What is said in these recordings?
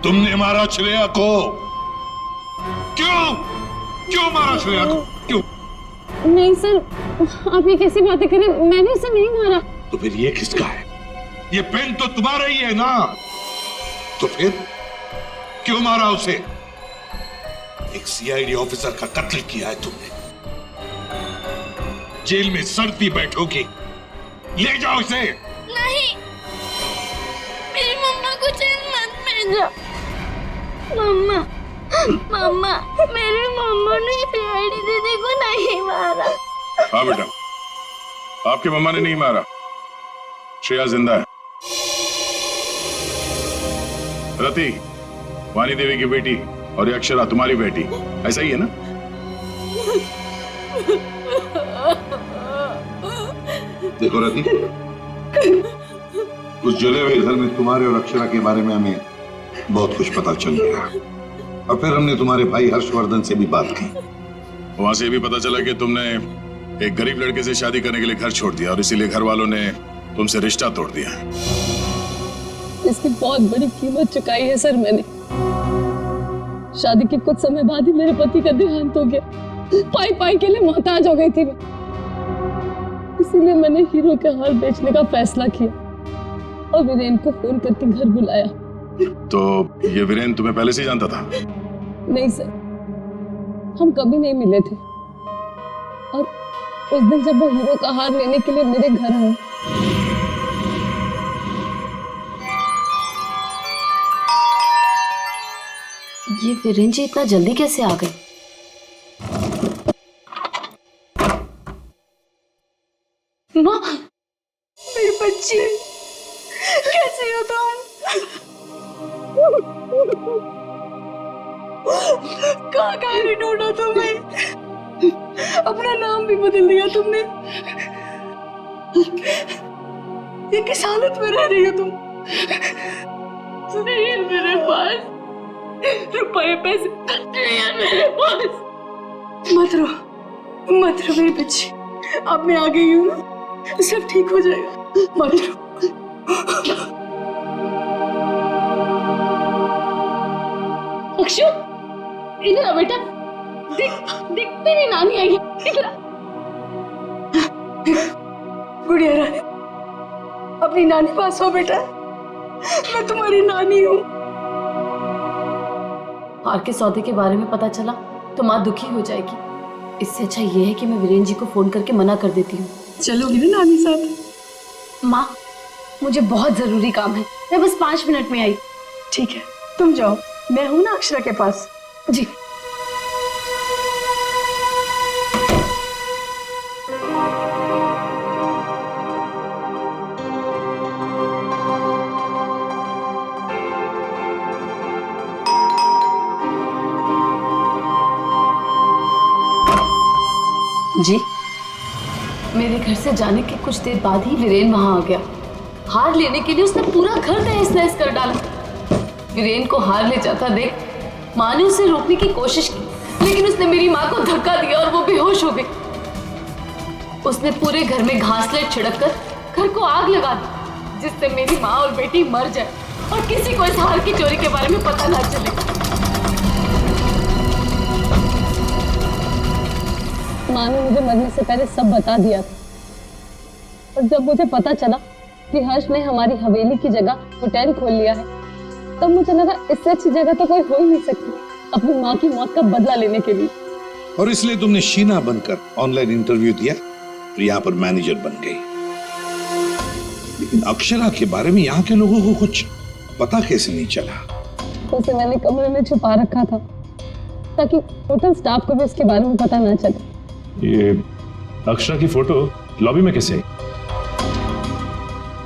तुमने मारा श्रेया को। क्यों मारा श्रेया को? क्यों? नहीं सर, आप ये कैसी बातें करें, मैंने उसे नहीं मारा। तो फिर ये किसका है? ये पेन तो तुम्हारा ही है ना, तो फिर क्यों मारा उसे? एक सीआईडी ऑफिसर का कत्ल किया है तुमने, जेल में सड़ती बैठोगी। ले जाओ इसे। नहीं, मेरी मम्मा को जेल मत भेजो। मम्मा, मेरी मम्मा ने सीआईडी दीदी को नहीं मारा। हाँ बेटा, आपकी मम्मा ने नहीं मारा, श्रेया जिंदा है। रति, वानी देवी की बेटी, और ये अक्षरा तुम्हारी बेटी, ऐसा ही है ना? देखो रति, उस जले हुए घर में तुम्हारे और अक्षरा के बारे में हमें बहुत कुछ पता चल गया, और फिर हमने तुम्हारे भाई हर्षवर्धन से भी बात की। वहां से भी पता चला कि तुमने एक गरीब लड़के से शादी करने के लिए घर छोड़ दिया, और इसीलिए घर वालों ने तुमसे रिश्ता तोड़ दिया। इसकी बहुत बड़ी कीमत चुकाई है सर मैंने। शादी के कुछ समय बाद ही मेरे पति का देहांत हो गया। पाई के लिए मोहताज हो गई थी मैं, इसीलिए मैंने हीरो के हार बेचने का फैसला किया और वीरेन को फोन करके घर बुलाया। तो ये वीरेन तुम्हें पहले से ही जानता था? नहीं सर, हम कभी नहीं मिले थे, और उस दिन जब वो हीरो का हार लेने के लिए मेरे घर आया, ये वीरेन जी इतना जल्दी कैसे आ गए? माँ, मेरी बच्ची, कैसे हो तुम? कहाँ नहीं ढूंढा तुम्हें? अपना नाम भी बदल दिया तुमने। ये किस हालत में रह रही हो तुम? नहीं है मेरे पास रुपए पैसे नहीं है मेरे पास। मत रो मेरी बच्ची, अब मैं आ गई हूँ ना, सब ठीक हो जाएगा, मत रो। अक्षु, इधर आ बेटा, देख तेरी नानी आई है, इधर आ। गुड़िया रानी, अपनी नानी पास हो बेटा, मैं तुम्हारी नानी हूँ। हार के सौदे के बारे में पता चला तो माँ दुखी हो जाएगी, इससे अच्छा ये है कि मैं वीरेन जी को फोन करके मना कर देती हूँ। चलोगी ना नानी साथ? माँ, मुझे बहुत जरूरी काम है, मैं बस 5 मिनट में आई। ठीक है, तुम जाओ, मैं हूं ना अक्षरा के पास। जी। जी, मेरे घर से जाने के कुछ देर बाद ही वीरेन वहां आ गया। हार लेने के लिए उसने पूरा घर तहस नहस कर डाला। वीरेन को हार ले जाता देख माँ ने उसे रोकने की कोशिश की, लेकिन उसने मेरी माँ को धक्का दिया और वो बेहोश हो गई। उसने पूरे घर में घासलेट छिड़क कर घर को आग लगा दी, जिससे मेरी माँ और बेटी मर जाए और किसी को इस हार की चोरी के बारे में पता ना चले। माँ ने मुझे मरने से पहले सब बता दिया था, और जब मुझे पता चला कि हर्ष ने हमारी हवेली की जगह होटल खोल लिया है, तब मुझे लगा इससे अच्छी जगह तो कोई हो ही नहीं सकती अपनी माँ की मौत का बदला लेने के लिए। और इसलिए तुमने शीना बनकर ऑनलाइन इंटरव्यू दिया और यहाँ पर मैनेजर बन गई। लेकिन अक्षरा के बारे में यहाँ के लोगों को कुछ पता कैसे नहीं चला? उसे मैंने कमरे में छुपा रखा था ताकि होटल स्टाफ को भी उसके बारे में पता ना चले। ये अक्षरा की फोटो लॉबी में कैसे आई?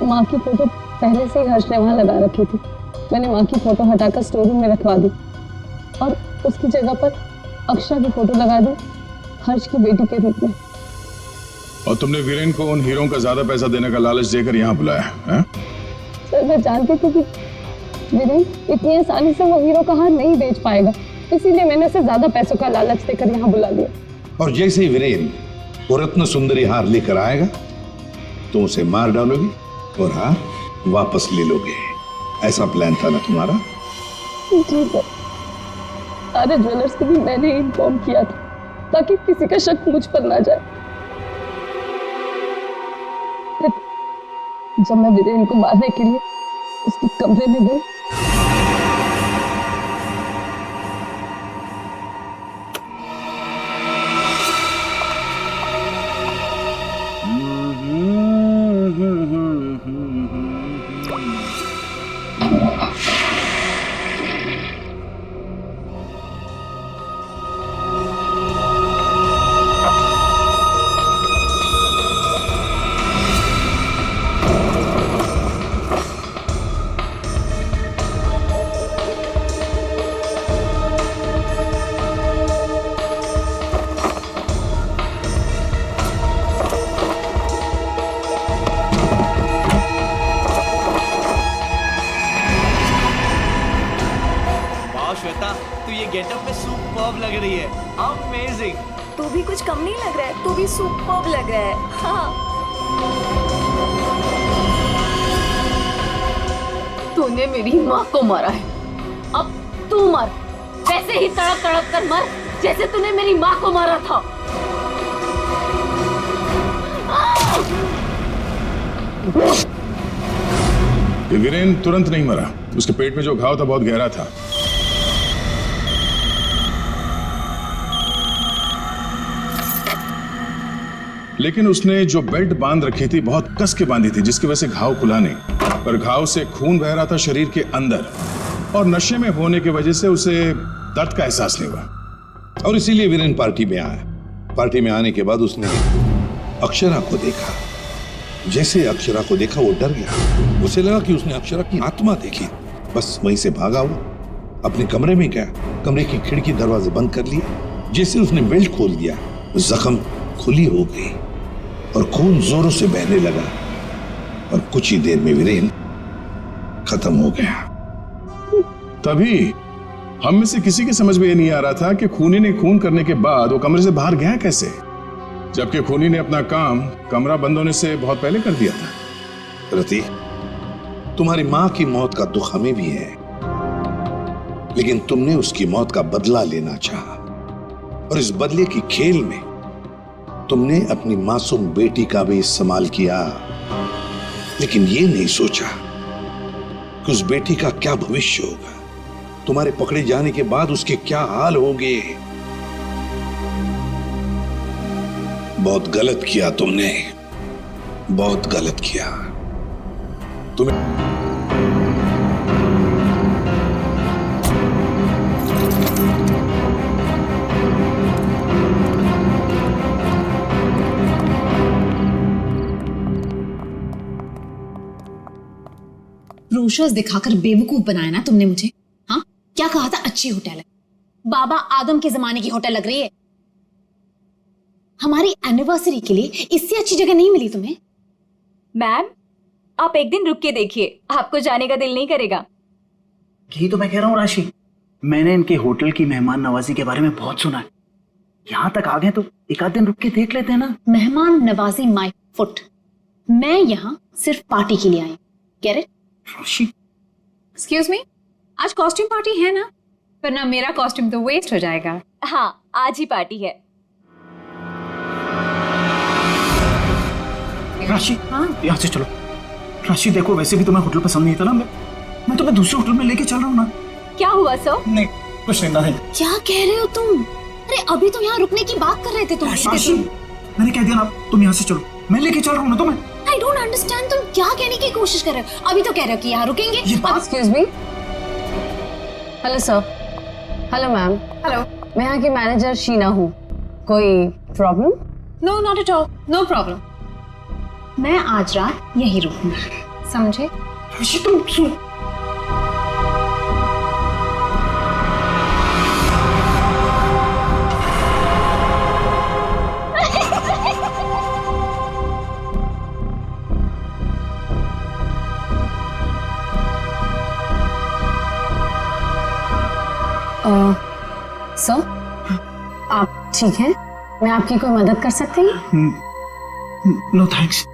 माँ की फोटो पहले से ही हर्ष ने वहां लगा रखी थी। मैंने माँ की फोटो हटाकर स्टोर रूम में रखवा दी और उसकी जगह पर अक्षरा की फोटो लगा दी हर्ष की बेटी के रूप में। और तुमने वीरेन को उन हीरों का ज्यादा पैसा देने का लालच देकर यहाँ बुलाया है? सर, मैं जानती थी कि वीरेन इतनी आसानी से वो हीरो का हार नहीं बेच पाएगा, इसीलिए मैंने उसे ज्यादा पैसों का लालच देकर यहाँ बुला लिया। और जैसे ही वीरेन वो रत्न सुंदरी हार लेकर आएगा तो उसे मार डालोगे और हार वापस ले लोगे। ऐसा प्लान था ना तुम्हारा? जी सर, आर्य ज्वेलर्स को भी मैंने इन्फॉर्म किया था ताकि किसी का शक मुझ पर ना जाए। फिर जब मैं वीरेन को मारने के लिए उसके कमरे में गई, श्वेता, तू ये गेटअप में सुपर्ब लग रही है। अमेजिंग। तू भी कुछ कम नहीं लग रहा है, तू भी सुपर्ब लग रहा है। हाँ। तूने मेरी माँ को मारा है, अब तू मर, वैसे ही तड़प तड़प कर मर जैसे तूने मेरी माँ को मारा था। ये वीरेन तुरंत नहीं मरा, उसके पेट में जो घाव था बहुत गहरा था। लेकिन उसने जो बेल्ट बांध रखी थी बहुत कस के बांधी थी, जिसकी वजह से घाव खुला नहीं, पर घाव से खून बह रहा था शरीर के अंदर, और नशे में होने की वजह से उसे दर्द का एहसास नहीं हुआ, और इसीलिए वीरेन पार्टी में आया। पार्टी में आने के बाद उसने अक्षरा को देखा। जैसे अक्षरा को देखा वो डर गया, उसे लगा कि उसने अक्षरा की आत्मा देखी। बस वहीं से भागा वो अपने कमरे में गया, कमरे की खिड़की दरवाजे बंद कर लिए। जैसे उसने बेल्ट खोल दिया, जख्म खुली हो गई और खून जोरों से बहने लगा, और कुछ ही देर में वीरेन खत्म हो गया। तभी हम में से किसी के समझ में ये नहीं आ रहा था कि खूनी ने खून करने के बाद वो कमरे से बाहर गया कैसे, जबकि खूनी ने अपना काम कमरा बंद होने से बहुत पहले कर दिया था। रति, तुम्हारी मां की मौत का दुख हमें भी है, लेकिन तुमने उसकी मौत का बदला लेना चाहा, और इस बदले की खेल में तुमने अपनी मासूम बेटी का भी इस्तेमाल किया, लेकिन ये नहीं सोचा कि उस बेटी का क्या भविष्य होगा, तुम्हारे पकड़े जाने के बाद उसके क्या हाल होंगे। बहुत गलत किया तुमने, बहुत गलत किया। तुम्हें ब्रोशर्स दिखाकर बेवकूफ बनाया ना तुमने मुझे। हाँ, क्या कहा था? अच्छी होटल है, बाबा आदम के जमाने की होटल लग रही है। हमारी एनिवर्सरी के लिए इससे अच्छी जगह नहीं मिली तुम्हें। मैम, आप एक दिन रुक के देखिए, आपको जाने का दिल नहीं करेगा। यही तो मैं कह रहा हूँ राशि, मैंने इनके होटल की मेहमान नवाजी के बारे में बहुत सुना है। यहाँ तक आ गए तो एक आध दिन रुक के देख लेते हैं ना। मेहमान नवाजी माय फुट, मैं यहाँ सिर्फ पार्टी के लिए आई। Get it? Rashi, excuse me, आज कॉस्ट्यूम पार्टी है ना? वरना मेरा कॉस्ट्यूम तो वेस्ट हो जाएगा। हाँ, आज ही पार्टी है। राशि, हाँ? यहाँ से चलो। राशि देखो, वैसे भी तुम्हें होटल पसंद नहीं था ना, मैं तुम्हें दूसरे होटल में लेके चल रहा हूँ ना। क्या हुआ सर? नहीं, कुछ नहीं। क्या कह रहे हो तुम? अरे अभी तो यहाँ रुकने की बात कर रहे थे तुम। राशि, मैंने कह दिया ना, तुम यहाँ से चलो, मैं लेके चल रहा हूँ ना तुम्हें। आई डोंट अंडरस्टैंड, तुम क्या कहने की कोशिश कर रहे हो? अभी तो कह रहे हो कि यहाँ रुकेंगे। Excuse me. Hello sir. Hello ma'am. Hello. मैं यहाँ की मैनेजर शीना हूँ। कोई problem? No, not at all, no problem. मैं आज रात यहीं रुकूंगी, समझे? राशि, तुम सुन। सर, आप ठीक हैं? मैं आपकी कोई मदद कर सकती हूँ? No thanks.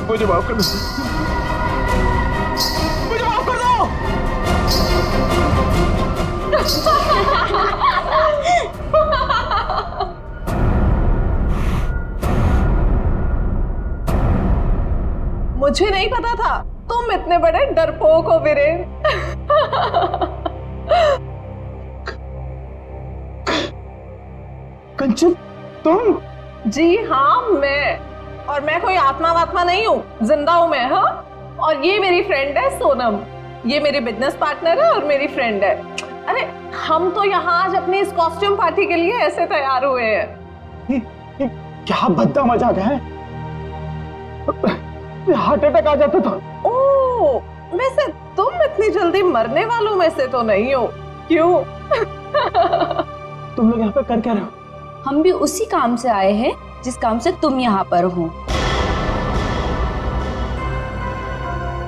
मुझे माफ कर दो, मुझे माफ कर दो। मुझे नहीं पता था तुम इतने बड़े डरपोक हो वीरेन। कंचन तुम? जी हाँ मैं, और मैं कोई आत्मा वात्मा नहीं हूँ, जिंदा हूँ मैं। हाँ, और ये मेरी फ्रेंड है सोनम, ये मेरी बिजनेस पार्टनर है और मेरी फ्रेंड है। अरे हम तो यहाँ आज अपनी इस कॉस्ट्यूम पार्टी के लिए ऐसे तैयार हुए हैं। क्या भद्दा मजाक है, हार्ट अटैक आ जाता था। ओह, वैसे तुम इतनी जल्दी मरने वालों में से तो नहीं हो, क्यों? तुम लोग यहाँ पे कर क्या रहे हो? हम भी उसी काम से आए हैं जिस काम से तुम यहाँ पर हो।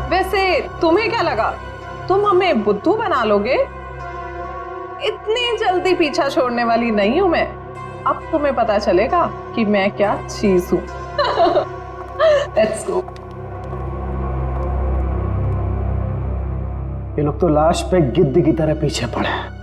वैसे तुम्हें क्या लगा तुम हमें बुद्धू बना लोगे? इतनी जल्दी पीछा छोड़ने वाली नहीं हूं मैं। अब तुम्हें पता चलेगा कि मैं क्या चीज हूं। Let's go. ये लोग तो लाश पे गिद्ध की तरह पीछे पड़े हैं।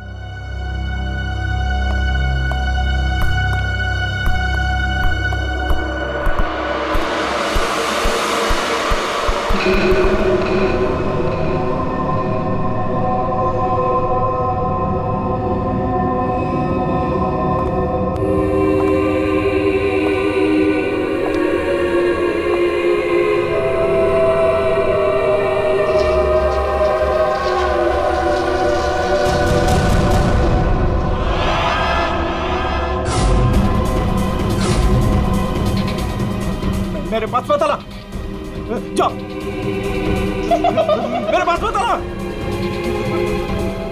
मेरे पास मत आना, जाओ। मेरे पास मत आना,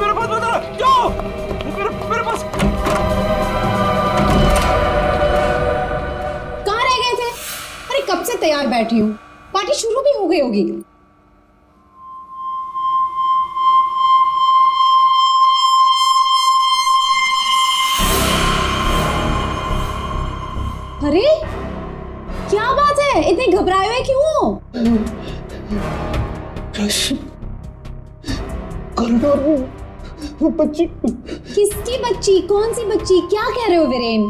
मेरे पास मत आना, जाओ। मेरे पास। कहाँ रह गए थे? अरे कब से तैयार बैठी हूँ, पार्टी शुरू भी हो गई होगी। अरे क्या बात है, इतने घबराए हुए क्यों? कॉरिडोर में वो बच्ची। किसकी बच्ची? कौन सी बच्ची? क्या कह रहे हो वीरेन?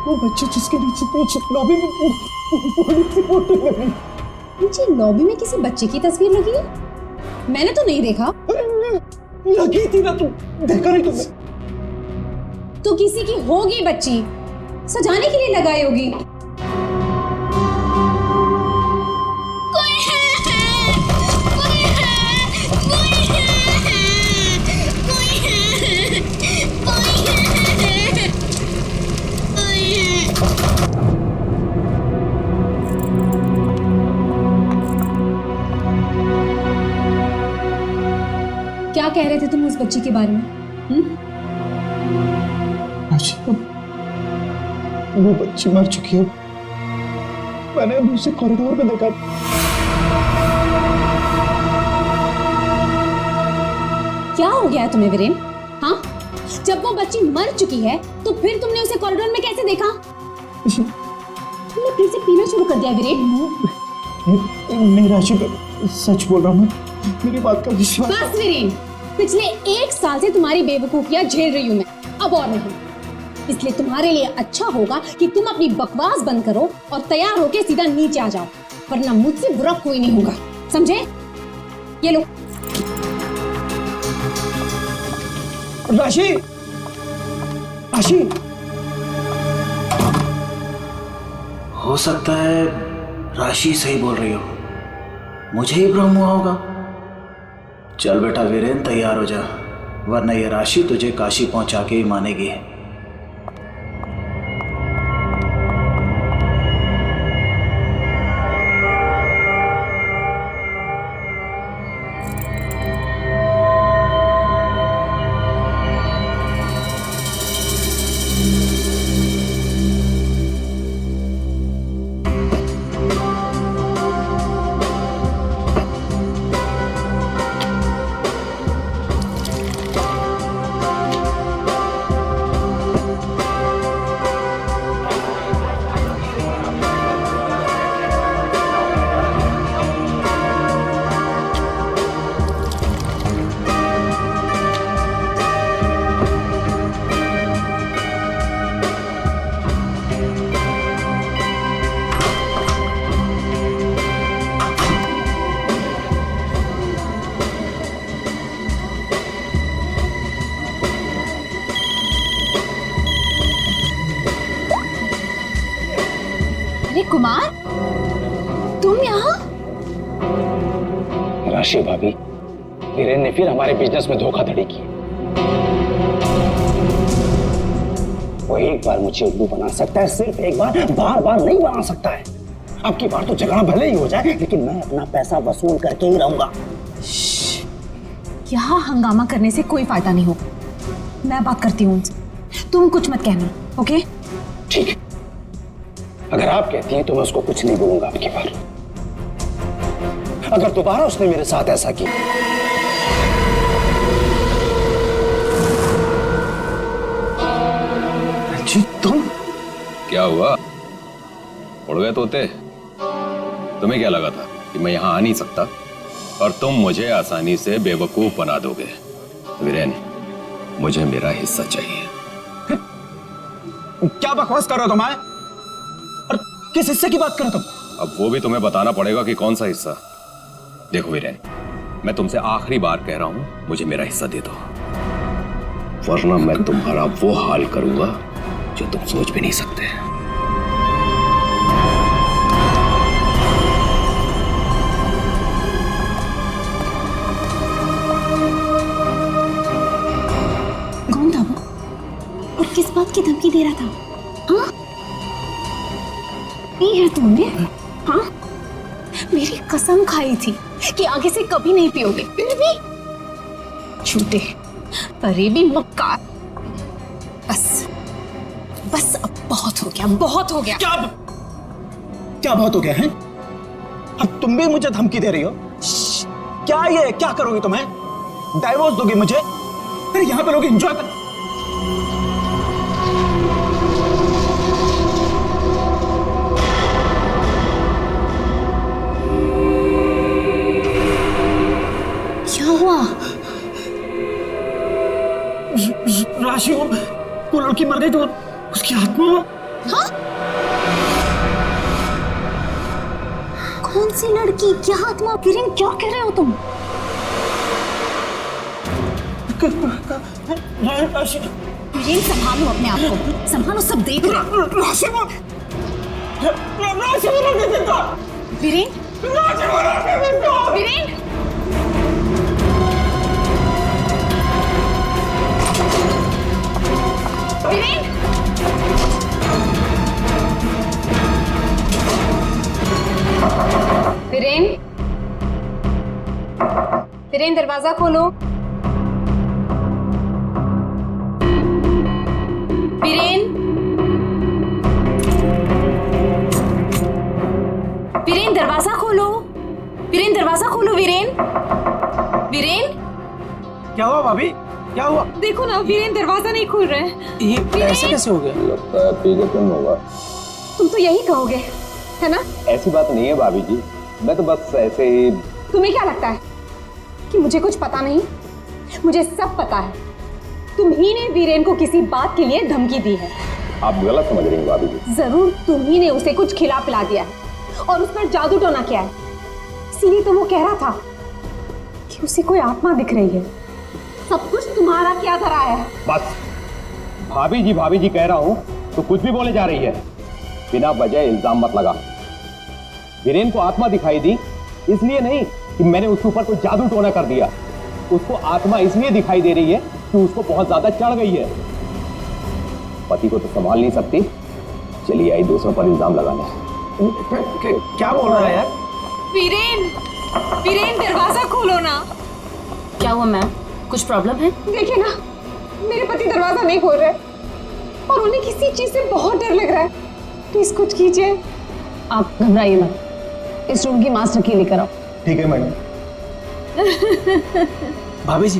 वो बच्ची जिसके नीचे लॉबी में फोटो लगी। नीचे लॉबी में किसी बच्चे की तस्वीर लगी है? मैंने तो नहीं देखा। लगी थी ना, तुम देखा नहीं तुमने? तो किसी की होगी बच्ची, सजाने के लिए लगाई होगी। क्या कह रहे थे तुम उस बच्ची के बारे में? वो बच्ची मर चुकी है, मैंने उसे कॉरिडोर में देखा। क्या हो गया तुम्हें वीरेन? हाँ, जब वो बच्ची मर चुकी है तो फिर तुमने उसे कॉरिडोर में कैसे देखा? तुमने फिर से पीना शुरू कर दिया वीरेन? नहीं राशि, सच बोल रहा हूँ, मेरी बात का विश्वास। बस वीरेन, पिछले 1 साल से तुम्हारी बेवकूफियां झेल रही हूं मैं, अब और नहीं। इसलिए तुम्हारे लिए अच्छा होगा कि तुम अपनी बकवास बंद करो और तैयार होके सीधा नीचे आ जाओ, वरना मुझसे बुरा कोई नहीं होगा, समझे? ये लो। राशि, राशि, हो सकता है राशि सही बोल रही हो, मुझे ही भ्रम हुआ होगा। चल बेटा वीरेन, तैयार हो जा, वरना ये राशि तुझे काशी पहुंचा के ही मानेगी। कुमार, तुम यहाँ? राशि भाभी, वीरेन ने फिर हमारे बिजनेस में धोखाधड़ी की। वो एक बार मुझे उल्लू बना सकता है, सिर्फ एक बार, बार बार नहीं बना सकता है। अब की बार तो झगड़ा भले ही हो जाए, लेकिन मैं अपना पैसा वसूल करके ही रहूंगा। यहाँ हंगामा करने से कोई फायदा नहीं होगा। मैं बात करती हूँ उनसे, तुम कुछ मत कहना, ओके? ठीक है, अगर आप कहती हैं तो मैं उसको कुछ नहीं बोलूंगा। अब की बार अगर दोबारा उसने मेरे साथ ऐसा किया, तुम क्या हुआ? उड़ गए तोते? तुम्हें क्या लगा था कि मैं यहां आ नहीं सकता और तुम मुझे आसानी से बेवकूफ बना दोगे? वीरेन, मुझे मेरा हिस्सा चाहिए। क्या बकवास कर रहे हो तुम? और किस हिस्से की बात कर रहे हो तुम? अब वो भी तुम्हें बताना पड़ेगा कि कौन सा हिस्सा। देखो वीरेन, मैं तुमसे आखिरी बार कह रहा हूं, मुझे मेरा हिस्सा दे दो, वरना मैं तुम्हारा वो हाल करूंगा जो तुम सोच भी नहीं सकते। कौन था वो और किस बात की धमकी दे रहा था? हाँ, ये है तुमने? हाँ, मेरी कसम खाई थी कि आगे से कभी नहीं पियोगे, फिर भी झूठे, फरेबी, मक्कार। बस अब बहुत हो गया, बहुत हो गया। क्या बहुत हो गया है? अब तुम भी मुझे धमकी दे रही हो? क्या ये क्या करोगी तुम्हें? डाइवोर्स दोगी मुझे? अरे यहाँ पे लोग एंजॉय कर। क्या हुआ? राशि, वो लड़की मर गई तो उसकी आत्मा। हाँ? कौन सी लड़की? क्या आत्मा? किरण, क्या कह रहे हो तुम? राशि, किरण, संभालो अपने आप को, संभालो, सब देख रहे हैं। राशि, वीरेन, वीरेन, वीरेन, वीरेन, दरवाजा खोलो। वीरेन, वीरेन, दरवाजा खोलो। वीरेन, दरवाजा खोलो। वीरेन, वीरेन, क्या हुआ भाभी? क्या हुआ? देखो ना, वीरेन दरवाजा नहीं खोल रहे हैं। ये ऐसे कैसे हो गया? लगता है पी के तुम होगा। तुम तो यही कहोगे, है ना? ऐसी बात नहीं है भाभी जी, मैं तो बस ऐसे ही। तुम्हें क्या लगता है कि मुझे कुछ पता नहीं? मुझे सब पता है। तुम ही ने वीरेन को किसी बात के लिए धमकी दी है। आप गलत समझ रही हैं भाभी जी। जरूर तुम ही ने उसे कुछ खिला पिला दिया है और उस पर जादू टोना किया है। इसीलिए तो वो कह रहा था कि उसे कोई आत्मा दिख रही है। सब कुछ तुम्हारा क्या धरा है? बस भाभी जी कह रहा हूं तो कुछ भी बोले जा रही है। बिना वजह इल्जाम मत लगा। वीरेन को आत्मा दिखाई दी इसलिए नहीं कि मैंने उसके ऊपर कोई जादू टोना कर दिया। उसको आत्मा इसलिए दिखाई दे रही है कि उसको बहुत ज्यादा चढ़ गई है। पति को तो संभाल नहीं सकती, चलिए आई दूसरों पर इल्जाम लगाने। क्या बोल रहा है यार? वीरेन, वीरेन, दरवाजा खोलो ना। क्या हुआ मैम? कुछ प्रॉब्लम है? देखिए ना, मेरे पति दरवाजा नहीं खोल रहे और उन्हें किसी चीज से बहुत डर लग रहा है। प्लीज कुछ कीजिए। आप घबराइए मत, इस रूम की मास्टर की लेकर आओ। ठीक है मैडम। भाभी जी,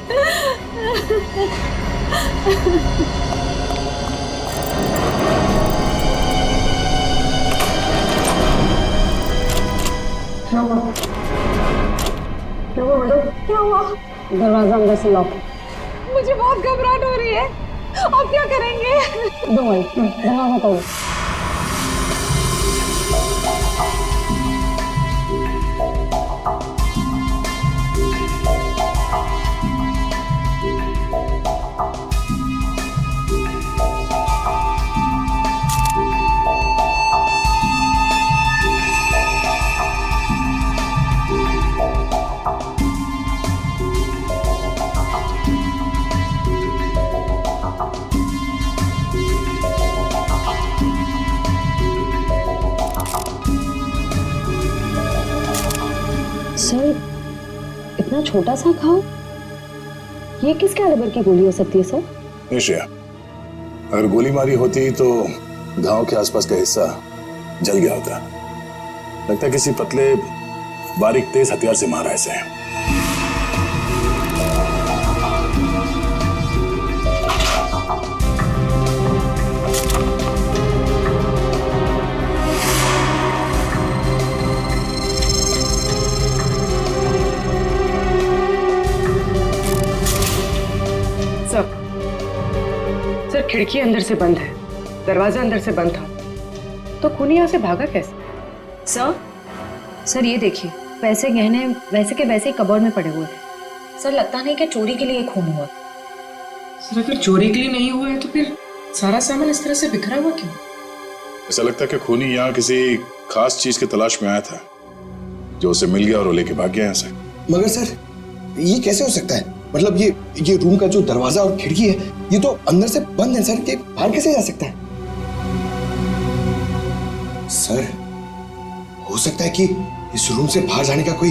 क्या हुआ? दरवाजा अंदर से लॉक। मुझे बहुत घबराहट हो रही है। अब क्या करेंगे? दरवाजा तोड़ो। इतना छोटा सा घाव, ये किस कैलिबर की गोली हो सकती है सर? नहीं श्रेया, अगर गोली मारी होती तो घाव के आसपास का हिस्सा जल गया होता। लगता है किसी पतले बारीक तेज हथियार से मारा ऐसे। सर खिड़की अंदर से बंद है, दरवाजा अंदर से बंद था, तो खूनी यहाँ से भागा कैसे? सर ये देखिए, पैसे गहने वैसे के वैसे ही कबर्ड में पड़े हुए थे। सर लगता नहीं कि चोरी के लिए खून हुआ। सर अगर चोरी के लिए नहीं हुआ है तो फिर सारा सामान इस तरह से बिखरा हुआ क्यों? ऐसा लगता है कि खूनी यहाँ किसी खास चीज की तलाश में आया था, जो उसे मिल गया और वो लेके भाग गया यहाँ से। मगर सर ये कैसे हो सकता है? मतलब ये रूम का जो दरवाजा और खिड़की है ये तो अंदर से बंद है सर, के बाहर कैसे जा सकता है? सर हो सकता है कि इस रूम से बाहर जाने का कोई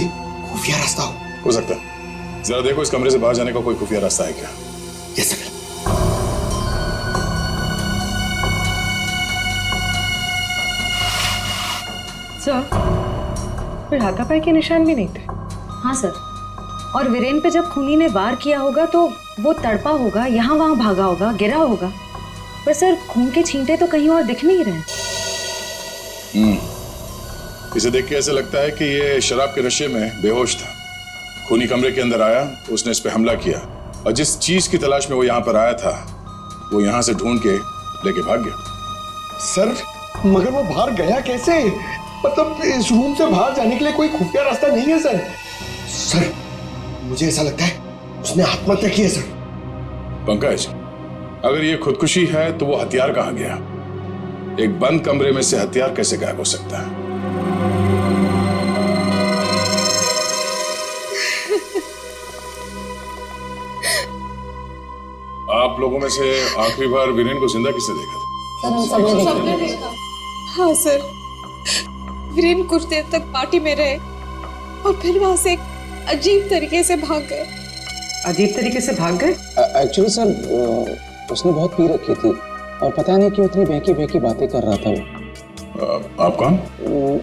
खुफिया रास्ता हो सकता है। जरा देखो इस कमरे से बाहर जाने का कोई खुफिया रास्ता है क्या? Yes sir. सर कोई हाथापाई के निशान भी नहीं थे। हाँ सर, और वीरेन पे जब खूनी ने वार किया होगा तो वो तड़पा होगा, यहाँ वहां भागा होगा, गिरा होगा, पर सर खून के छींटे तो कहीं और दिख नहीं रहे। इसे देख के ऐसा लगता है कि ये शराब के नशे में बेहोश था। खूनी कमरे के अंदर आया, उसने इस पे हमला किया और जिस चीज की तलाश में वो यहाँ पर आया था वो यहाँ से ढूंढ के लेके भाग गया। सर मगर वो बाहर गया कैसे? मतलब इस रूम से बाहर जाने के लिए कोई खुफिया रास्ता नहीं है सर। सर मुझे ऐसा लगता है उसने आत्महत्या की है सर। पंकज, अगर ये खुदकुशी है तो वो हथियार कहाँ गया? एक बंद कमरे में से हथियार कैसे गायब हो सकता है? आप लोगों में से आखिरी बार वीरेन को जिंदा किसने देखा था? सर हम सबने देखा। हाँ सर, वीरेन कुछ देर तक पार्टी में रहे और फिर वहां से एक अजीब तरीके से भाग गए। अजीब तरीके से भाग गए? एक्चुअली सर उसने बहुत पी रखी थी और पता नहीं क्यों इतनी बहकी बहकी बातें कर रहा था वो। आप कौन?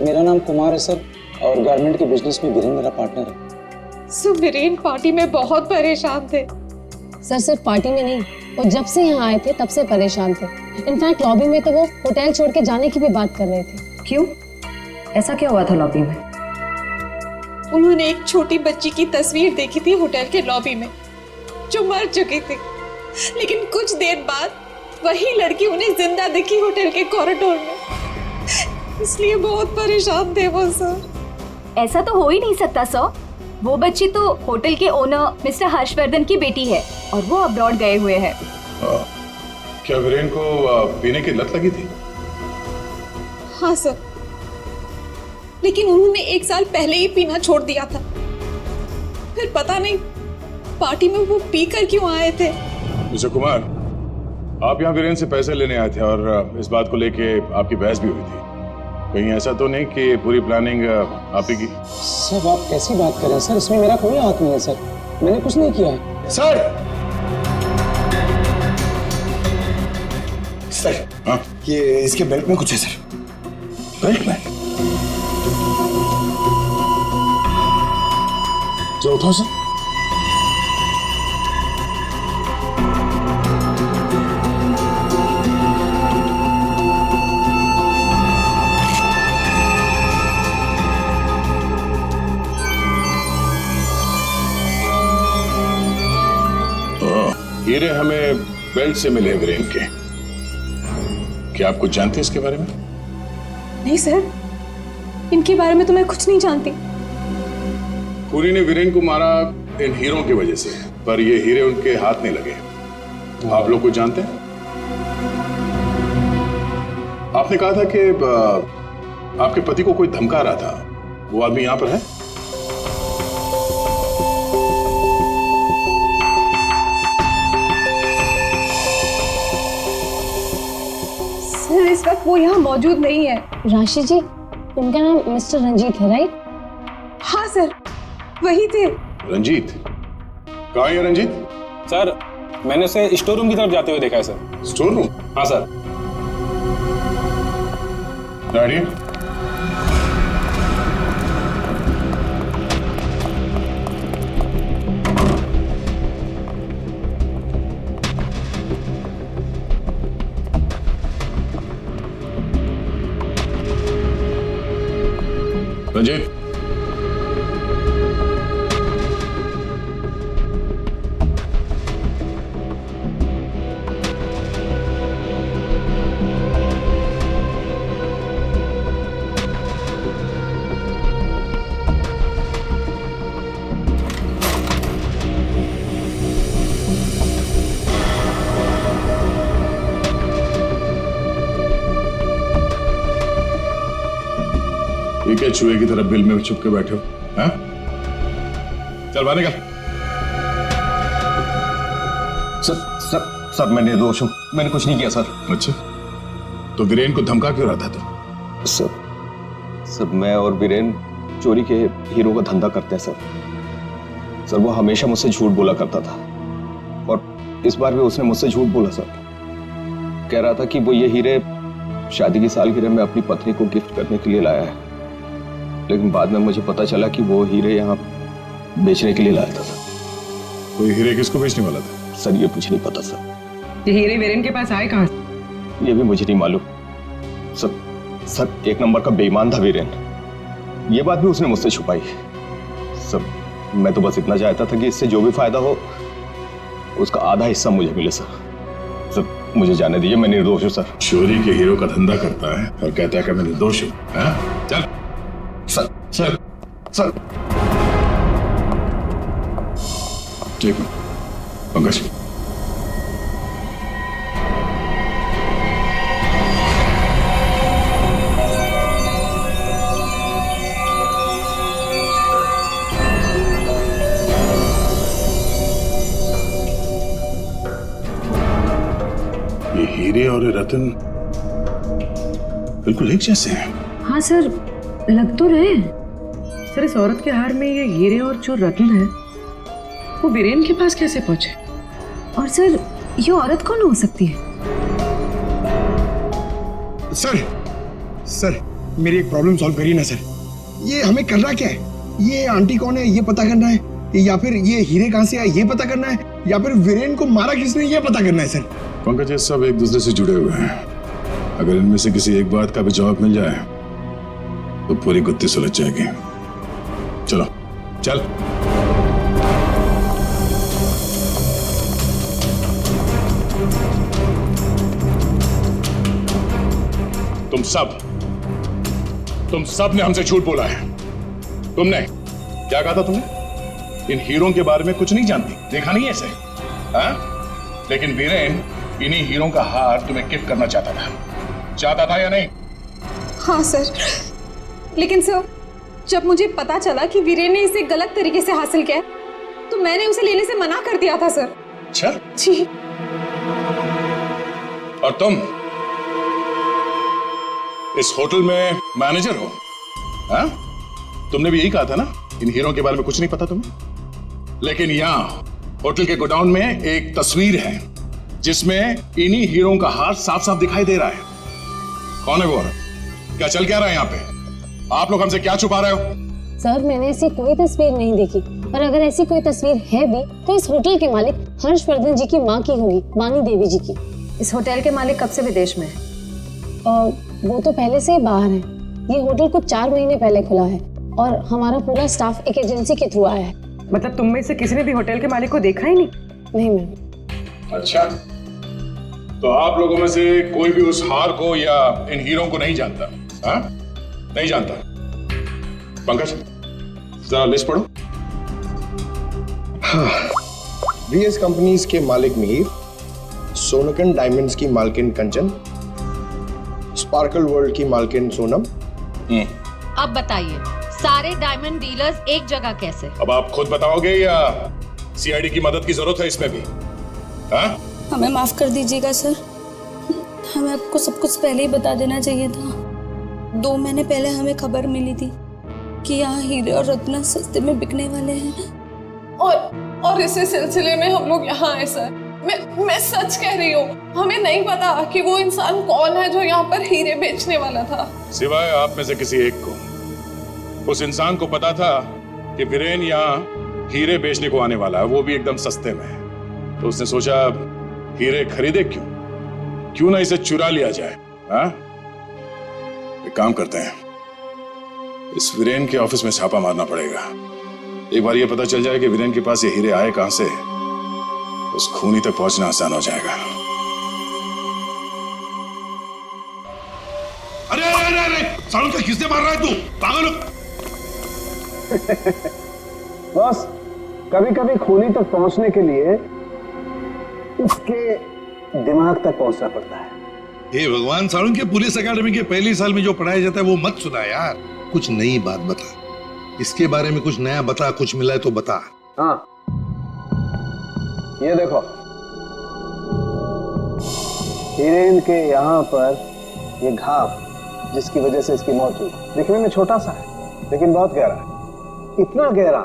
मेरा नाम कुमार है सर और गारमेंट के बिजनेस में वीरेन मेरा पार्टनर है। सो वीरेन पार्टी में बहुत परेशान थे। सर सिर्फ पार्टी में नहीं, वो जब से यहाँ आए थे तब से परेशान थे। इनफैक्ट लॉबी में तो वो होटल छोड़ के जाने की भी बात कर रहे थे। क्यों? ऐसा क्या हुआ था लॉबी में? उन्होंने एक छोटी बच्ची की तस्वीर देखी थी होटल के लॉबी में जो मर चुकी थी, लेकिन कुछ देर बाद वही लड़की उन्हें जिंदा दिखी होटल के कॉरिडोर में। इसलिए बहुत परेशान थे वो सर। ऐसा तो हो ही नहीं सकता सर, वो बच्ची तो होटल के ओनर मिस्टर हर्षवर्धन की बेटी है और वो अब्रॉड गए हुए हैं। क्या वीरेन को पीने की लत लगी थी? हाँ सर, लेकिन उन्होंने 1 साल पहले ही पीना छोड़ दिया था। फिर पता नहीं पार्टी में वो पीकर क्यों आए थे। मिस्टर कुमार, आप यहाँ वीरेन से पैसे लेने आए थे और इस बात को लेके आपकी बहस भी हुई थी। कहीं ऐसा तो नहीं कि पूरी प्लानिंग आप ही की? सर आप कैसी बात कर रहे हैं सर, इसमें मेरा कोई हाथ नहीं है सर, मैंने कुछ नहीं किया है। सर सर हाँ? ये इसके बेल्ट में कुछ है सर। बेल्ट में? जो उठाओ सर। हीरे हमें बेल्ट से मिले वीरेन के। क्या आप कुछ जानते हैं इसके बारे में? नहीं सर, इनके बारे में तो मैं कुछ नहीं जानती। खूनी ने वीरेन को मारा इन हीरों की वजह से, पर ये हीरे उनके हाथ नहीं लगे। आप लोग कुछ जानते हैं? आपने कहा था कि आपके पति को कोई धमका रहा था, वो आदमी यहां पर है? सर इस वक्त वो यहाँ मौजूद नहीं है। राशि जी, उनका नाम मिस्टर रंजीत है राइट? हाँ सर, वही थे। रंजीत, कहाँ है रंजीत? सर मैंने उसे स्टोर रूम की तरफ जाते हुए देखा है सर। Store room? हाँ सर। दाढ़ी? रंजीत, ये क्या चूहे की तरह बिल में छुप के बैठे हो? हाँ? चल बाहर निकल। सर मैं निर्दोष हूँ, मैंने कुछ नहीं किया सर। अच्छा, तो वीरेन को धमका क्यों रहा था तुम? सर मैं और वीरेन चोरी के हीरो का धंधा करते हैं सर। वो हमेशा मुझसे झूठ बोला करता था और इस बार भी उसने मुझसे झूठ बोला सर। कह रहा था कि वो ये हीरे शादी की सालगिरह में अपनी पत्नी को गिफ्ट करने के लिए लाया है, लेकिन बाद में मुझे पता चला कि वो हीरे यहाँ बेचने के लिए लाया था। कोई हीरे किसको बेचने वाला था? सर ये मुझे नहीं पता सर। ये हीरे वीरेन के पास आए कहाँ से? ये भी मुझे नहीं मालूम सर। एक नंबर का बेईमान था वीरेन, ये बात भी उसने मुझसे छुपाई। सर मैं तो बस इतना चाहता था कि इससे जो भी फायदा हो उसका आधा हिस्सा मुझे मिले सर मुझे जाने दीजिए, मैं निर्दोष हूँ सर। चोरी के हीरो का धंधा करता है और कहता है कि मैं निर्दोष हूँ। चल सर ठीक है पंकज। ये हीरे और रतन बिल्कुल एक जैसे हैं। हाँ सर, लग तो रहे हैं। सर इस औरत के हार में ये हीरे और जो रत्न है वो वीरेन के पास कैसे पहुंचे? और सर ये औरत कौन हो सकती है? सर मेरी एक प्रॉब्लम सॉल्व करिए ना सर। ये हमें करना क्या है? ये आंटी कौन है ये पता करना है, या फिर ये हीरे कहाँ से आए ये पता करना है, या फिर वीरेन को मारा किसने ये पता करना है सर। पंकज ये सब एक दूसरे से जुड़े हुए हैं, अगर इनमें से किसी एक बात का भी जवाब मिल जाए तो पूरी गुत्थी सुलझ जाएगी। चलो चल। तुम सब ने हमसे झूठ बोला है। तुमने क्या कहा था? तुमने इन हीरों के बारे में कुछ नहीं जानती, देखा नहीं ऐसे? हाँ? लेकिन वीरेन इन्हीं हीरों का हार तुम्हें गिफ्ट करना चाहता था या नहीं? हाँ सर, लेकिन सर जब मुझे पता चला कि वीरेन ने इसे गलत तरीके से हासिल किया तो मैंने उसे लेने से मना कर दिया था सर। अच्छा जी। और तुम इस होटल में मैनेजर हो? हाँ? तुमने भी यही कहा था ना इन हीरों के बारे में कुछ नहीं पता तुम्हें। लेकिन यहाँ होटल के गोडाउन में एक तस्वीर है जिसमें इन्हीं हीरों का हार साफ साफ दिखाई दे रहा है। कौन है वो औरत? क्या चल क्या रहा है यहाँ पे? आप लोग हमसे क्या छुपा रहे हो? सर मैंने ऐसी कोई तस्वीर नहीं देखी, और अगर ऐसी कोई तस्वीर है भी तो इस होटल के मालिक हर्षवर्धन जी की माँ की होगी, वाणी देवी जी की। इस होटल के मालिक कब से विदेश में है? वो तो पहले से ही बाहर है। ये होटल कुछ 4 महीने पहले खुला है और हमारा पूरा स्टाफ एक एजेंसी के थ्रू आया है। मतलब तुम में से किसी ने भी होटल के मालिक को देखा ही नहीं? नहीं मैम। अच्छा, तो आप लोगों में से कोई भी उस हार को या इन हीरों को नहीं जानता? हाँ? नहीं जानता? पंकज जरा लिस्ट पढ़ो। वीएस कंपनीज के मालिक मिहिर, सोनकन डायमंड्स की मालकिन कंचन, स्पार्कल वर्ल्ड की मालकिन सोनम। अब बताइए सारे डायमंड डीलर्स एक जगह कैसे? अब आप खुद बताओगे या सीआईडी की मदद की जरूरत है इसमें भी? हाँ? हमें माफ कर दीजिएगा सर, हमें आपको सब कुछ पहले ही बता देना चाहिए था। 2 महीने पहले हमें खबर मिली थी कि यहाँ हीरे और रत्न सस्ते में बिकने वाले हैं, और इसी सिलसिले में हम लोग यहाँ आए सर। मैं सच कह रही हूँ, हमें नहीं पता कि वो इंसान कौन है जो यहाँ पर हीरे बेचने वाला था। सिवाय आप में से किसी एक को उस इंसान को पता था कि वीरेन यहाँ हीरे बेचने को आने वाला है, वो भी एकदम सस्ते में। तो उसने सोचा हीरे खरीदे क्यों ना इसे चुरा लिया जाए। हाँ, एक काम करते हैं, इस वीरेन के ऑफिस में छापा मारना पड़ेगा। एक बार ये पता चल जाए कि वीरेन के पास ये हीरे आए कहां से, उस खूनी तक पहुंचना आसान हो जाएगा। अरे अरे अरे सालू का किसने मार रहा है तू? पागल हो? बस कभी कभी खूनी तक पहुंचने के लिए उसके दिमाग तक पहुंचना पड़ता है। हे भगवान, सालू के पुलिस अकेडमी के पहले साल में जो पढ़ाया जाता है वो मत सुना यार। कुछ नई बात बता, इसके बारे में कुछ नया बता, कुछ मिला है तो बता। हाँ, ये देखो, हीरेन के यहाँ पर ये घाव जिसकी वजह से इसकी मौत हुई, दिखने में छोटा सा है लेकिन बहुत गहरा है। इतना गहरा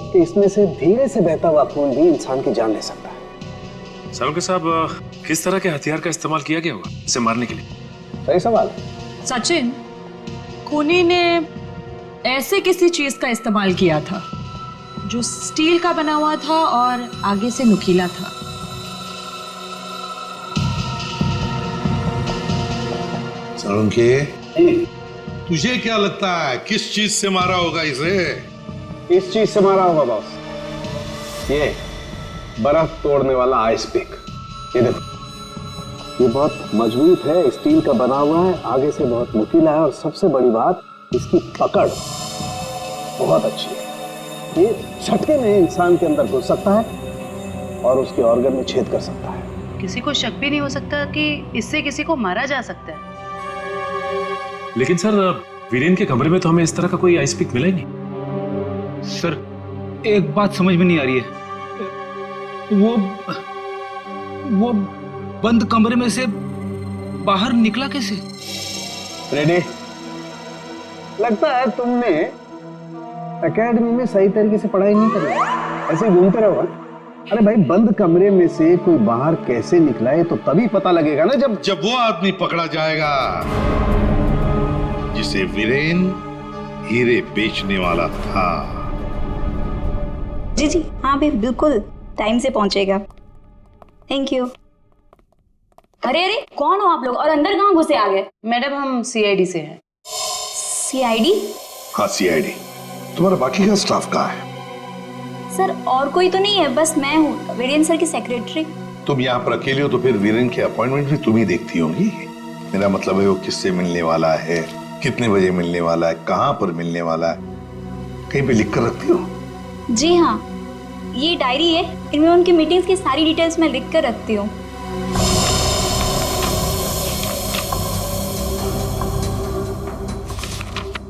कि इसमें से धीरे से बहता हुआ खून भी इंसान की जान ले सकता है। सालुंके साहब, किस तरह के हथियार का इस्तेमाल किया गया होगा इसे मारने के लिए? सही सवाल। सचिन, खूनी ने ऐसे किसी चीज का इस्तेमाल किया था जो स्टील का बना हुआ था और आगे से नुकीला था। सालुंके, तुझे क्या लगता है किस चीज से मारा होगा इसे? इस चीज से मारा होगा बॉस, ये बर्फ तोड़ने वाला आइस पिक। ये देखो, ये बहुत मजबूत है, स्टील का बना हुआ है, आगे से बहुत नुकीला है और सबसे बड़ी बात इसकी पकड़ बहुत अच्छी है। ये झटके में इंसान के अंदर घुस सकता है और उसके ऑर्गन में छेद कर सकता है। किसी को शक भी नहीं हो सकता कि इससे किसी को मारा जा सकता है। लेकिन सर, वीरेन के कमरे में तो हमें इस तरह का कोई आइस पिक मिला ही नहीं। सर, एक बात समझ में नहीं आ रही है, वो बंद कमरे में से बाहर निकला कैसे? रेडी? लगता है तुमने एकेडमी में सही तरीके से पढ़ाई नहीं करी, ऐसे घूमते रहो। अरे भाई, बंद कमरे में से कोई बाहर कैसे निकला है तो तभी पता लगेगा ना जब वो आदमी पकड़ा जाएगा जिसे वीरेन हीरे बेचने वाला था। जी जी हाँ भाई, बिल्कुल टाइम से पहुंचेगा। Thank you. अरे अरे, कौन हो आप लोग और अंदर कहाँ घुसे आ गए? मैडम, हम सीआईडी से हैं। सीआईडी? हाँ, सीआईडी। तुम्हारा बाकी का स्टाफ कहाँ है? सर, और कोई तो नहीं है, बस मैं हूँ, वीरेन सर की सेक्रेटरी। तुम यहाँ पर अकेले हो तो फिर वीरेन के अपॉइंटमेंट भी तुम ही देखती होंगी। मेरा मतलब है वो किससे मिलने वाला है, कितने बजे मिलने वाला है, कहाँ पर मिलने वाला है, कहीं पे लिख कर रखती हो? जी हाँ, ये डायरी है, इनमें उनकी मीटिंग्स की सारी डिटेल्स मैं लिख कर रखती हूँ।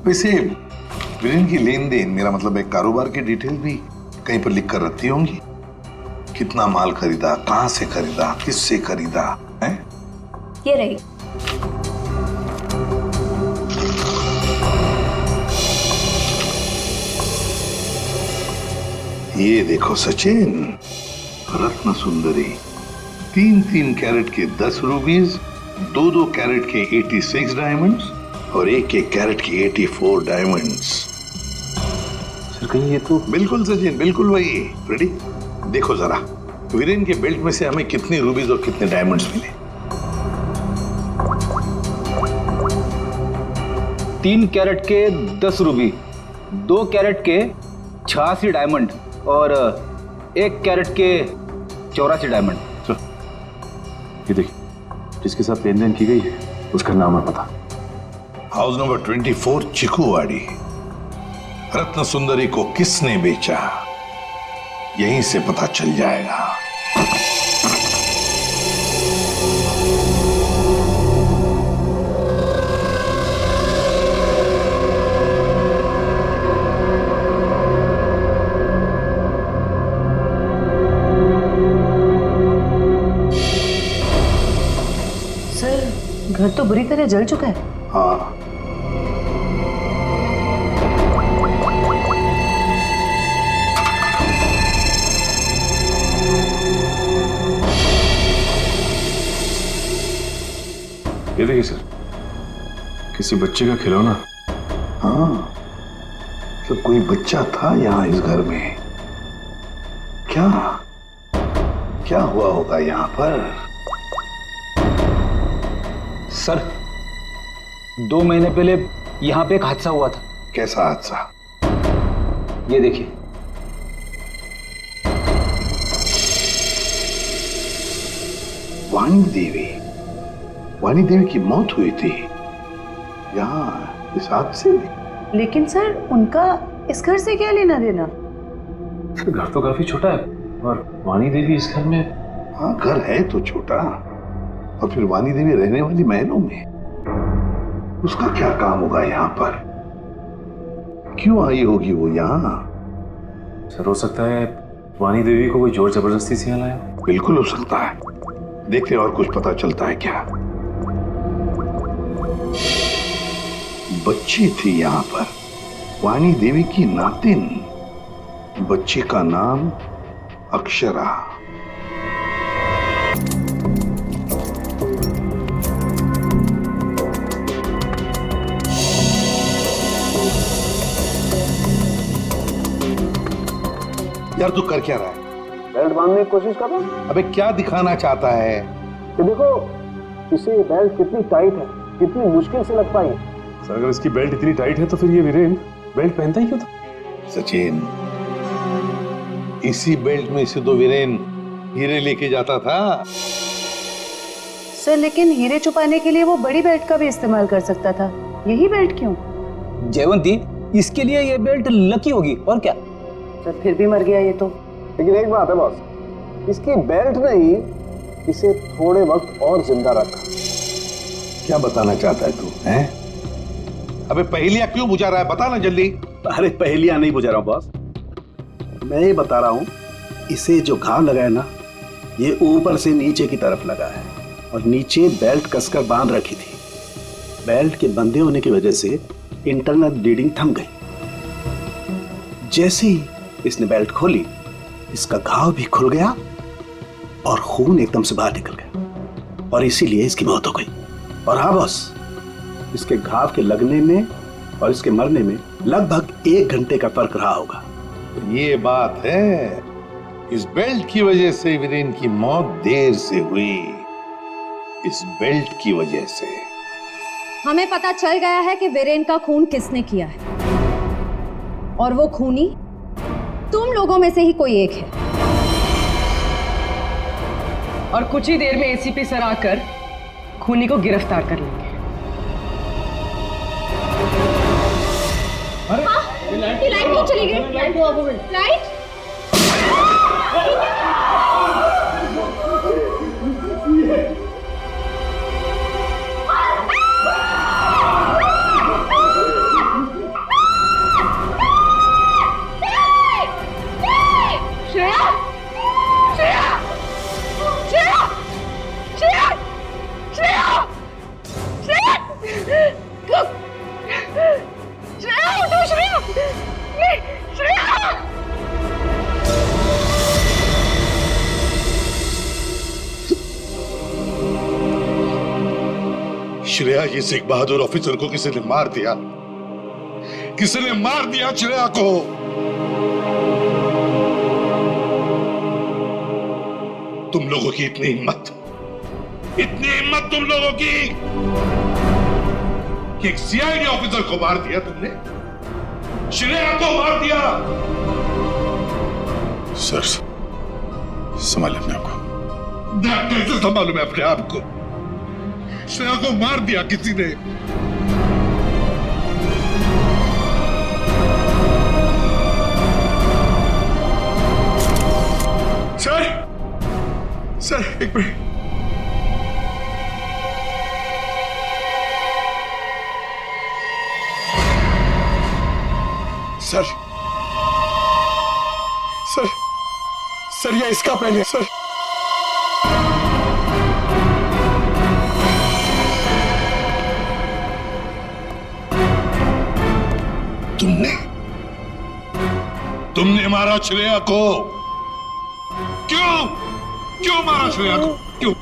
वैसे वीरेन की लेन देन, मेरा मतलब है कारोबार की डिटेल भी कहीं पर लिख कर रखती होंगी। कितना माल खरीदा, कहां से खरीदा, किससे खरीदा है? ये रही। ये देखो सचिन, रत्न सुंदरी, 3-3 कैरेट के 10 रूबीज, 2-2 कैरेट के 86 डायमंड्स और 1-1 कैरेट की 84 डायमंड्स। सर, कहीं ये तो बिल्कुल सचिन, बिल्कुल वही। रेडी? देखो जरा, वीरेन के बेल्ट में से हमें कितने रूबीज और कितने डायमंड्स मिले? 3 कैरेट के 10 रूबी, 2 कैरेट के 86 डायमंड और 1 कैरेट के 84 डायमंड। सर, ये देखिए, जिसके साथ लेन देन की गई है उसका नाम है पता। House number 24, चिकुवाड़ी। रत्न सुंदरी को किसने बेचा, यहीं से पता चल जाएगा। सर, घर तो बुरी तरह जल चुका है। हाँ, ये देखिए सर, किसी बच्चे का खिलौना। हाँ, तो कोई बच्चा था यहाँ इस घर में। क्या क्या हुआ होगा यहाँ पर? सर, 2 महीने पहले यहाँ पे एक हादसा हुआ था। कैसा हादसा? ये देखिए। वाणी देवी की मौत हुई थी यहाँ इस हादसे में। लेकिन सर, उनका इस घर से क्या लेना देना? सर, घर तो काफी छोटा है और वाणी देवी इस घर में। हाँ, घर है तो छोटा, और फिर वाणी देवी रहने वाली महलों में। उसका क्या काम होगा यहाँ पर? क्यों आई होगी वो यहाँ? सर, हो सकता है वाणी देवी को कोई जोर जबरदस्ती से यहाँ लाया। बिल्कुल हो सकता है। देखते और कुछ पता चलता है क्या। बच्ची थी यहाँ पर, वाणी देवी की नातिन। बच्ची का नाम अक्षरा। यार तू कर क्या रहा है? बेल्ट बांधने की कोशिश कर रहा हूं। अबे क्या दिखाना चाहता है? कि देखो इसे बेल्ट कितनी टाइट है, कितनी मुश्किल से लग पाई। सर, अगर इसकी बेल्ट इतनी टाइट है तो फिर ये वीरेन बेल्ट पहनता ही क्यों था? सचिन, इसी बेल्ट में से तो वीरेन हीरे लेके जाता था। सर, लेकिन हीरे छुपाने के लिए वो बड़ी बेल्ट का भी इस्तेमाल कर सकता था। यही बेल्ट क्यों? जयवंती, इसके लिए ये बेल्ट लकी होगी और क्या। सर, फिर भी मर गया ये तो। लेकिन एक बात है बॉस, इसकी बेल्ट ने ही इसे थोड़े वक्त और जिंदा रखा। क्या बताना चाहता है तू? हैं? अबे पहेलियां क्यों बुझा रहा है? बता ना जल्दी। अरे पहेलियां नहीं बुझा रहा हूं बॉस, मैं ये बता रहा हूं, इसे जो घाव लगा है ना, ये ऊपर से नीचे की तरफ लगा है और नीचे बेल्ट कसकर बांध रखी थी। बेल्ट के बंधे होने की वजह से इंटरनल ब्लीडिंग थम गई। जैसे ही इसने बेल्ट खोली, इसका घाव भी खुल गया और खून एकदम से बाहर निकल गया और इसीलिए इसकी मौत हो गई। और हाँ बॉस, इसके घाव के लगने में और इसके मरने में लगभग 1 घंटे का फर्क रहा होगा। ये बात है, इस बेल्ट की वजह से वीरेन की मौत देर से हुई। इस बेल्ट की वजह से हमें पता चल गया है कि वीरेन का खून किसने किया है, और वो खूनी तुम लोगों में से ही कोई एक है। और कुछ ही देर में एसीपी सर आकर खूनी को गिरफ्तार कर लेंगे। ये लाइट क्यों चली गई? लाइट श्रेया, ये सिख बहादुर ऑफिसर को किसी ने मार दिया। किसी ने मार दिया श्रेया को। तुम लोगों की इतनी हिम्मत तुम लोगों की कि एक सीआईडी ऑफिसर को मार दिया तुमने, श्रेया को मार दिया। सर, संभालिए अपने आप को। कैसे संभालूं मैं अपने आप को? श्रेया को मार दिया किसी ने। सर एक मिनट। सर सर सर ये इसका पेन है सर। तुमने मारा श्रेया को। क्यों मारा श्रेया को? क्यों?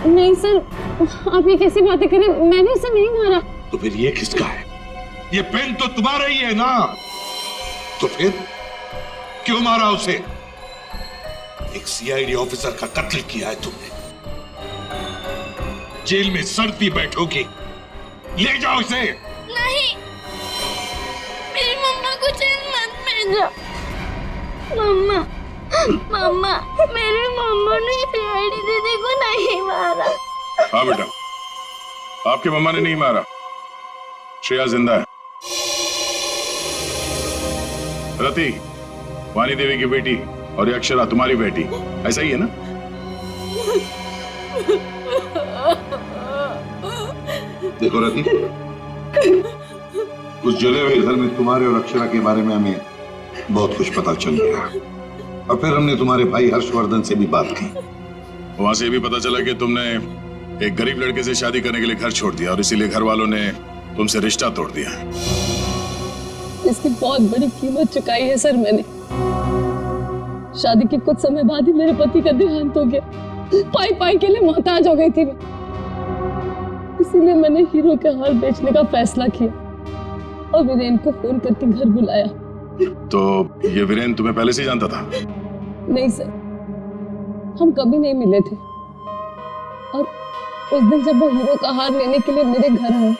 नहीं सर, आप ये कैसी बातें करें? मैंने उसे नहीं मारा। तो फिर ये किसका है? ये पेन तो तुम्हारा ही है ना? तो फिर क्यों मारा उसे? एक सीआईडी ऑफिसर का कत्ल किया है तुमने। जेल में सड़ती बैठोगी। ले जाओ इसे। नहीं, मेरी मम्मा को जेल मत भेजो। मम्मा, मम्मा, मेरी मम्मा ने सीआईडी दीदी को नहीं मारा। हाँ बेटा, आपकी मम्मा ने नहीं मारा। श्रेया जिंदा है। रति, वाणी देवी की बेटी, और ये अक्षरा तुम्हारी बेटी, ऐसा ही है ना? देखो रति, उस जले हुए घर में तुम्हारे और अक्षरा के बारे में हमें बहुत कुछ पता चल गया, और फिर हमने तुम्हारे भाई हर्षवर्धन से भी बात की। वहां से भी पता चला कि तुमने एक गरीब लड़के से शादी करने के लिए घर छोड़ दिया, और इसीलिए घर वालों ने तुमसे रिश्ता तोड़ दिया। इसकी बहुत बड़ी कीमत चुकाई है सर मैंने। शादी के कुछ समय बाद ही मेरे पति का देहांत हो गया। पाई पाई के लिए मोहताज हो गई थी मैं, इसीलिए मैंने हीरो के हार बेचने का फैसला किया और वीरेन को फोन करके घर बुलाया। तो ये वीरेन तुम्हें पहले से जानता था? नहीं सर, हम कभी नहीं मिले थे, और उस दिन जब वो हीरो का हार लेने के लिए मेरे घर आए,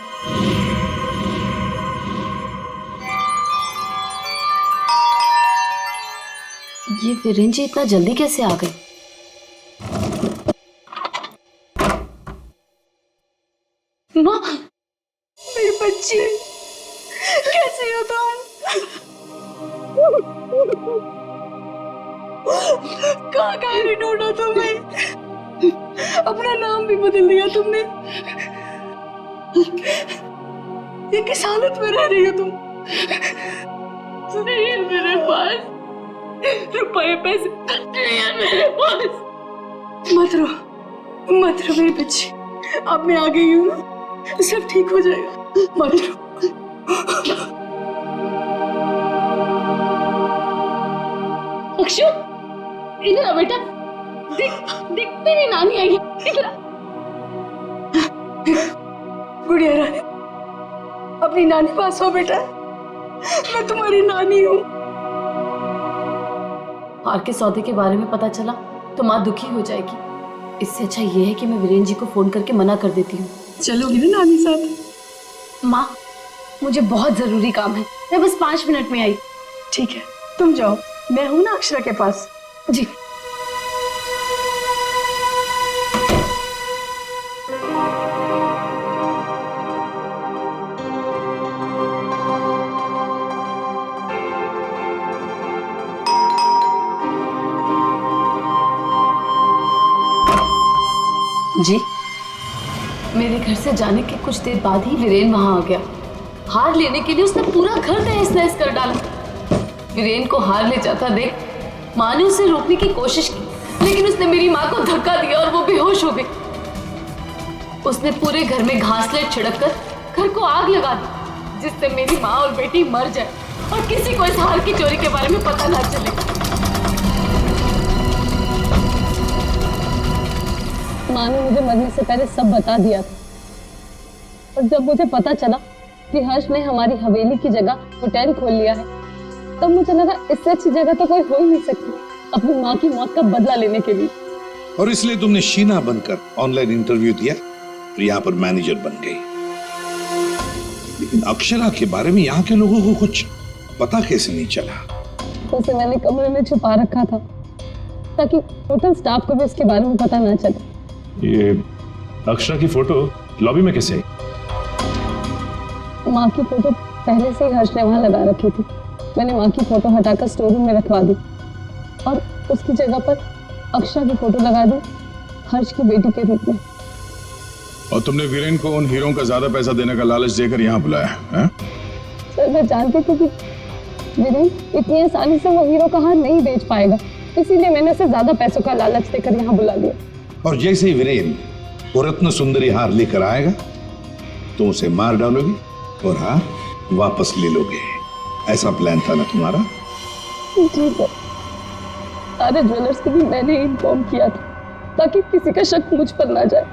ये वीरेन जी इतना जल्दी कैसे आ गए? माँ, मेरी बच्ची, कैसे हो तुम? कहाँ कहाँ नहीं ढूंढा तुम्हें? अपना नाम भी बदल दिया तुमने। ये किस हालत में रह रही हो तुम? नहीं है मेरे पास रुपए पैसे, नहीं है मेरे पास। मत रो मेरी बच्ची, अब मैं आ गई हूँ ना, सब ठीक हो जाएगा, मत रो। अक्षु, इधर आ बेटा, देख देख तेरी नानी आई है, इधर आ। गुड़िया रानी, अपनी नानी पास हो बेटा, मैं तुम्हारी नानी हूँ। हार के सौदे के बारे में पता चला तो माँ दुखी हो जाएगी। इससे अच्छा ये है कि मैं वीरेन जी को फोन करके मना कर देती हूँ। चलोगी ना नानी साथ? माँ, मुझे बहुत जरूरी काम है, मैं बस 5 मिनट में आई। ठीक है, तुम जाओ, मैं हूं ना अक्षरा के पास। जी। जी, मेरे घर से जाने के कुछ देर बाद ही वीरेन वहां आ गया। हार लेने के लिए उसने पूरा घर तहस नहस कर डाला। वीरेन को हार ले जाता देख माँ ने उसे रोकने की कोशिश की, लेकिन उसने मेरी माँ को धक्का दिया और वो बेहोश हो गई। उसने पूरे घर में घासलेट छिड़ककर घर को आग लगा दी, जिससे मेरी माँ और बेटी मर जाए और किसी को इस हार की चोरी के बारे में पता ना चले। माँ ने मुझे मरने से पहले सब बता दिया था, और जब मुझे पता चला कि हर्ष ने हमारी हवेली की जगह होटल खोल लिया है, तब मुझे लगा इससे अच्छी जगह तो कोई हो ही नहीं सकती अपनी माँ की मौत का बदला लेने के लिए। और इसलिए तुमने शीना बनकर ऑनलाइन इंटरव्यू दिया और यहाँ पर मैनेजर बन गई। लेकिन अक्षरा के बारे में यहाँ के लोगों को कुछ पता कैसे नहीं चला? उसे मैंने कमरे में छुपा रखा था ताकि होटल स्टाफ को भी उसके बारे में पता ना चले। ये अक्षरा की फोटो लॉबी में कैसे आई? माँ की फोटो पहले से ही हर्ष ने वहां लगा रखी थी। मैंने माँ की फोटो हटाकर स्टोर रूम में रखवा दी और उसकी जगह पर अक्षरा की फोटो लगा दी हर्ष की बेटी के रूप में। और तुमने वीरेन को उन हीरों का ज्यादा पैसा देने का लालच देकर यहाँ बुलाया है? सर, मैं जानती थी कि वीरेन इतनी आसानी से वो हीरो का हार नहीं बेच पाएगा, इसीलिए मैंने उसे ज्यादा पैसों का लालच देकर यहाँ बुला लिया। और जैसे ही वीरेन वो रत्न सुंदरी हार लेकर आएगा तो उसे मार डालोगी और हार वापस ले लोगे। ऐसा प्लान था ना तुम्हारा? जी सर, सारे ज्वेलर्स को भी मैंने इन्फॉर्म किया था ताकि किसी का शक मुझ पर ना जाए।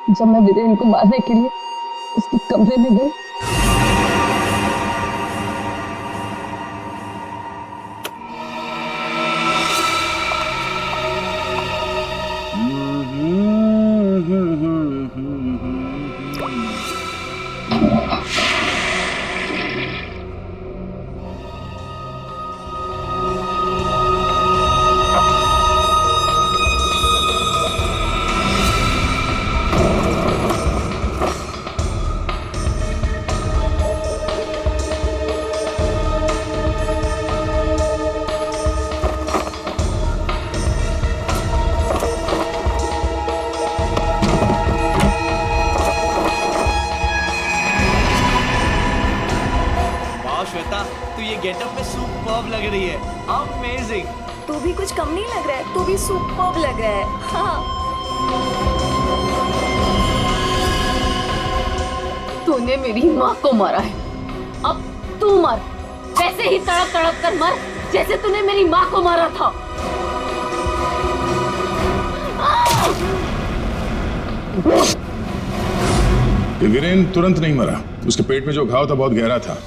जब मैं वीरेन को मारने के लिए उसके कमरे में गई, तू ये गेटअप में सुपर्ब लग रही है। अमेजिंग। तू भी कुछ कम नहीं लग रहा है, तू भी सुपर्ब लग रहा है। हाँ। तूने मेरी माँ को मारा है, अब तू मर, वैसे ही तड़प तड़प कर मर जैसे तूने मेरी माँ को मारा था। वीरेन तुरंत नहीं मरा, उसके पेट में जो घाव था बहुत गहरा था।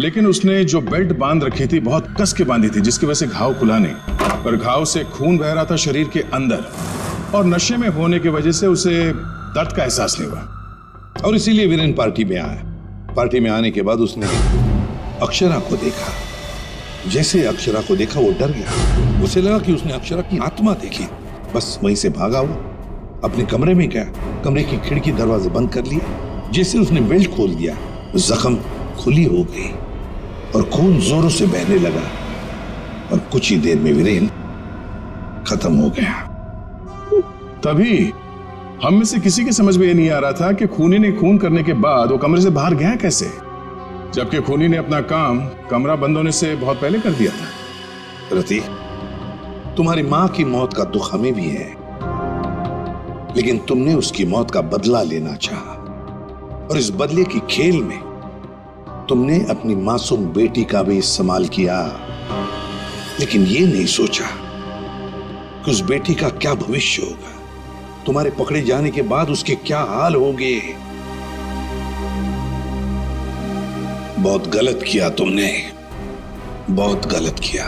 लेकिन उसने जो बेल्ट बांध रखी थी बहुत कस के बांधी थी, जिसकी वजह से घाव खुला नहीं, पर घाव से खून बह रहा था शरीर के अंदर, और नशे में होने की वजह से उसे दर्द का एहसास नहीं हुआ। और इसीलिए वीरेन पार्टी में आया। पार्टी में आने के बाद उसने अक्षरा को देखा। जैसे अक्षरा को देखा वो डर गया। उसे लगा कि उसने अक्षरा की आत्मा देखी। बस वहीं से भागा वो अपने कमरे में गया, कमरे की खिड़की दरवाजे बंद कर लिए। जैसे उसने बेल्ट खोल दिया, जख्म खुली हो गई और खून जोरों से बहने लगा, और कुछ ही देर में वीरेन खत्म हो गया। तभी हम में से किसी के समझ में ये नहीं आ रहा था कि खूनी ने खून करने के बाद वो कमरे से बाहर गया कैसे, जबकि खूनी ने अपना काम कमरा बंद होने से बहुत पहले कर दिया था। रति, तुम्हारी मां की मौत का दुख हमें भी है, लेकिन तुमने उसकी मौत का बदला लेना चाहा, और इस बदले की खेल में तुमने अपनी मासूम बेटी का भी इस्तेमाल किया, लेकिन ये नहीं सोचा कि उस बेटी का क्या भविष्य होगा, तुम्हारे पकड़े जाने के बाद उसके क्या हाल होंगे। बहुत गलत किया तुमने, बहुत गलत किया।